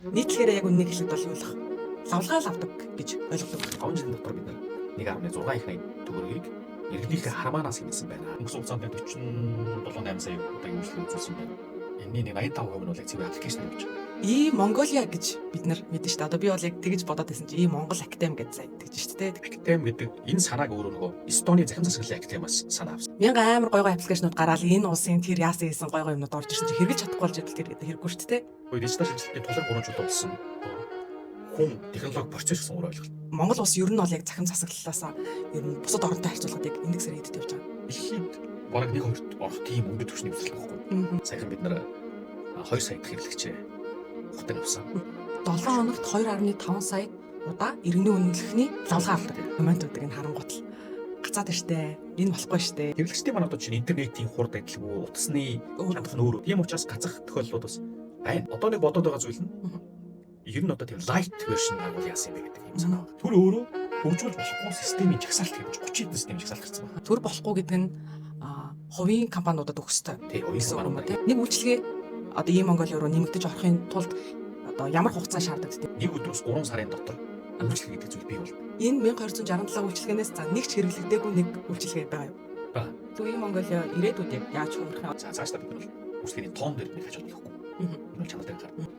Нийтлэхээр яг үннийг хэлэхэд бол юу болох? Лавлгаа авдаг гэж ойлгодог. 5 жилийн дотор бид нар 1.6 их төгрөгийг иргэнийхээ харамаанаас хэмнэсэн байна. Өнгөрсөн хугацаанд 47-8 сая удаагийн үйлчлэг үзүүлсэн байна. Энэний нэг 85% нь бол яг цэвэр аппликейшн явуулж байгаа. Ийм Монголиа гэж бид нар мэдэн шүү дээ. Одоо би бол яг тэгж бодоод байсан чи ийм Монгол академи гэж сайн тэгж шүү дээ. Актем гэдэг энэ санааг өөрөө нөгөө Эстоны захин засаглалын актемаас санаа авсан. Мянган амар гой гой аппликейшнууд гараад энэ улсын тэр яасан хийсэн гой гой юмнууд орж ирсэн чи хэрэгж чадахгүй болж идэл тэр хэрэггүй шүү дээ. Үгүй дижитал шинжилгээний тулын гурамжууд болсон хүн технологи процесс гэсэн өөр ойлголт. Монгол улс ер нь бол яг захин засаглалаасаа ер нь бусад орнтой харьцуулахад яг индексээр хэдэд явж байгаа. Дэлхийд бараг 1-2-т орох тийм өндөр түвшний үзэл байхгүй. Саяхан бид нар 2 сая хэрэглэгчээ ухтан авсан. 7 хоногт 2.5 сая удаа иргэний үнэлэхний лавлгаа авдаг комментуудыг нь харангуут л гацаад штэ. Энэ болохгүй штэ. Хэрэглэгчдийн маань одоо чинь интернетийн хурд адилгүй, утасны чадах нь өөр. Тийм учраас гацах тохиолдлууд бас байна. Одоо нэг бодоод байгаа зүйл нь ер нь одоо тийм light version агуул яасан юм бэ гэдэг юм санаа. Тэр өөрөө хөгжүүлж болохгүй системийн жагсаалт гэж 30 хэдэн системийн жагсаалт гарсан байна. Төр болохгүй гэдэг нь хувийн компаниудад өгөх ёстой. Тий, хувийн компаниудад. Нэг үйлчлэгээ одоо ийм Монголиа руу нэмэгдэж орохын тулд одоо ямар хугацаа шаарддаг гэдэг. Нэг өдрөөс 3 сарын дотор үйлчлэг гэдэг зүйл бий бол. Энэ 1267 үйлчлэгээс за нэг ч хэрэглэгдээгүй нэг үйлчлэгээ байгаа юу? Бага. Тэгвэл ийм Монголиа ирээдүйд яг яаж хувирах юм? За цааш та бид нар үйлчлэгийн тоон дээр нэг хажууд явахгүй. Энэ бол чанартай гарна.